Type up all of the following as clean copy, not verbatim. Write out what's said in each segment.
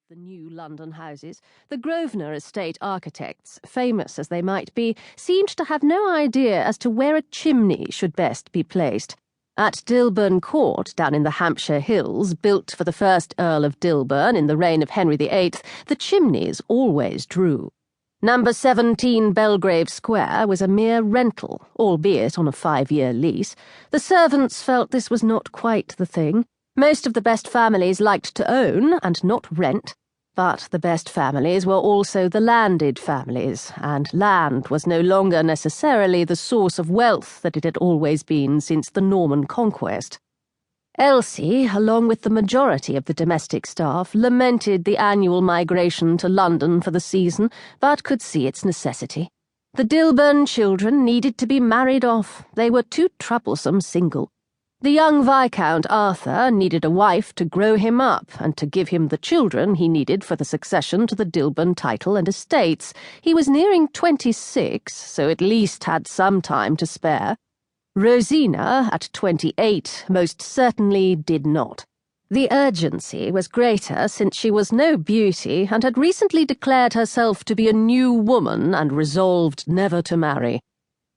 the new London houses, the Grosvenor estate architects, famous as they might be, seemed to have no idea as to where a chimney should best be placed. At Dilberne Court, down in the Hampshire hills, built for the first Earl of Dilberne in the reign of Henry VIII, the chimneys always drew. Number 17 Belgrave Square was a mere rental, albeit on a 5-year lease. The servants felt this was not quite the thing. Most of the best families liked to own and not rent, but the best families were also the landed families, and land was no longer necessarily the source of wealth that it had always been since the Norman conquest. Elsie, along with the majority of the domestic staff, lamented the annual migration to London for the season, but could see its necessity. The Dilberne children needed to be married off. They were too troublesome single. The young Viscount Arthur needed a wife to grow him up and to give him the children he needed for the succession to the Dilberne title and estates. He was nearing 26, so at least had some time to spare. Rosina, at 28, most certainly did not. The urgency was greater since she was no beauty and had recently declared herself to be a new woman and resolved never to marry.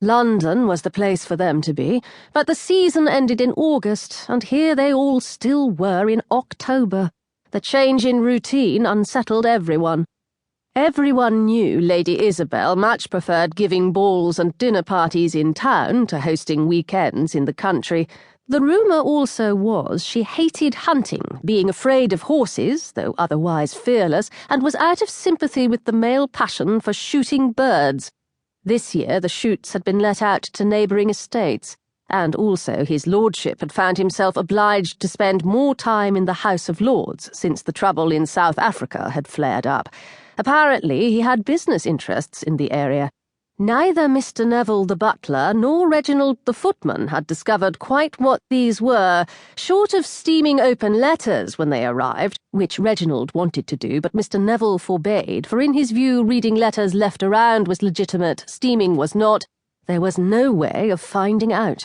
London was the place for them to be, but the season ended in August, and here they all still were in October. The change in routine unsettled everyone. Everyone knew Lady Isobel much preferred giving balls and dinner parties in town to hosting weekends in the country. The rumour also was she hated hunting, being afraid of horses, though otherwise fearless, and was out of sympathy with the male passion for shooting birds. This year the shoots had been let out to neighbouring estates, and also his lordship had found himself obliged to spend more time in the House of Lords since the trouble in South Africa had flared up. Apparently he had business interests in the area. Neither Mr. Neville the butler nor Reginald the footman had discovered quite what these were, short of steaming open letters when they arrived, which Reginald wanted to do, but Mr. Neville forbade, for in his view reading letters left around was legitimate, steaming was not. There was no way of finding out.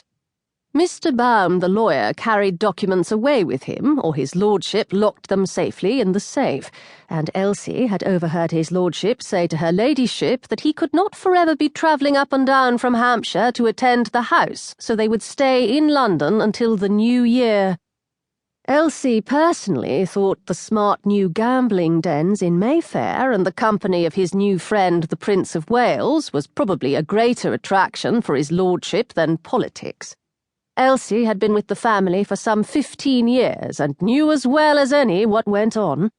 Mr. Baum, the lawyer, carried documents away with him, or his lordship locked them safely in the safe, and Elsie had overheard his lordship say to her ladyship that he could not forever be travelling up and down from Hampshire to attend the house, so they would stay in London until the new year. Elsie personally thought the smart new gambling dens in Mayfair and the company of his new friend the Prince of Wales was probably a greater attraction for his lordship than politics. Elsie had been with the family for some 15 years and knew as well as any what went on.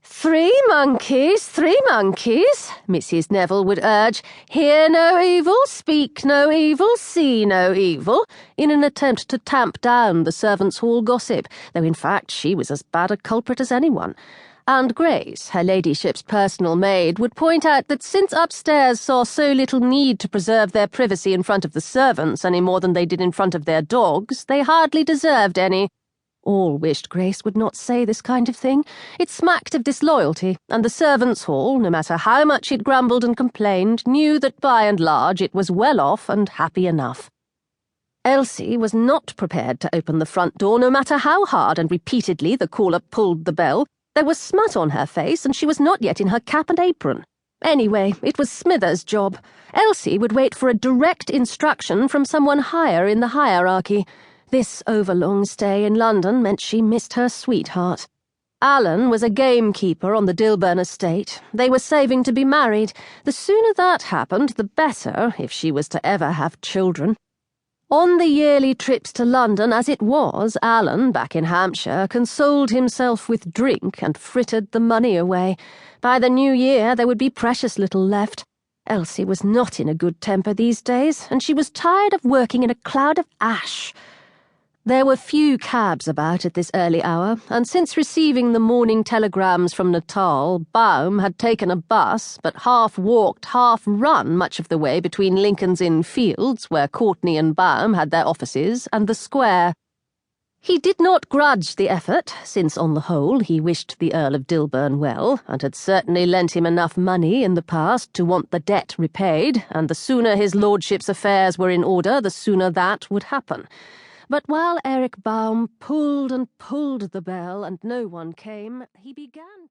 "3 monkeys, 3 monkeys," Mrs. Neville would urge, "hear no evil, speak no evil, see no evil," in an attempt to tamp down the servants' hall gossip, though in fact she was as bad a culprit as anyone. And Grace, her ladyship's personal maid, would point out that since upstairs saw so little need to preserve their privacy in front of the servants any more than they did in front of their dogs, they hardly deserved any. All wished Grace would not say this kind of thing. It smacked of disloyalty, and the servants' hall, no matter how much it grumbled and complained, knew that by and large it was well off and happy enough. Elsie was not prepared to open the front door, no matter how hard and repeatedly the caller pulled the bell. There was smut on her face, and she was not yet in her cap and apron. Anyway, it was Smithers' job. Elsie would wait for a direct instruction from someone higher in the hierarchy. This overlong stay in London meant she missed her sweetheart. Alan was a gamekeeper on the Dilberne estate. They were saving to be married. The sooner that happened, the better, if she was to ever have children. On the yearly trips to London as it was, Alan, back in Hampshire, consoled himself with drink and frittered the money away. By the new year there would be precious little left. Elsie was not in a good temper these days, and she was tired of working in a cloud of ash. There were few cabs about at this early hour, and since receiving the morning telegrams from Natal, Baum had taken a bus, but half-walked, half-run much of the way between Lincoln's Inn Fields, where Courtney and Baum had their offices, and the square. He did not grudge the effort, since on the whole he wished the Earl of Dilberne well, and had certainly lent him enough money in the past to want the debt repaid, and the sooner his lordship's affairs were in order, the sooner that would happen. But while Eric Baum pulled and pulled the bell and no one came, he began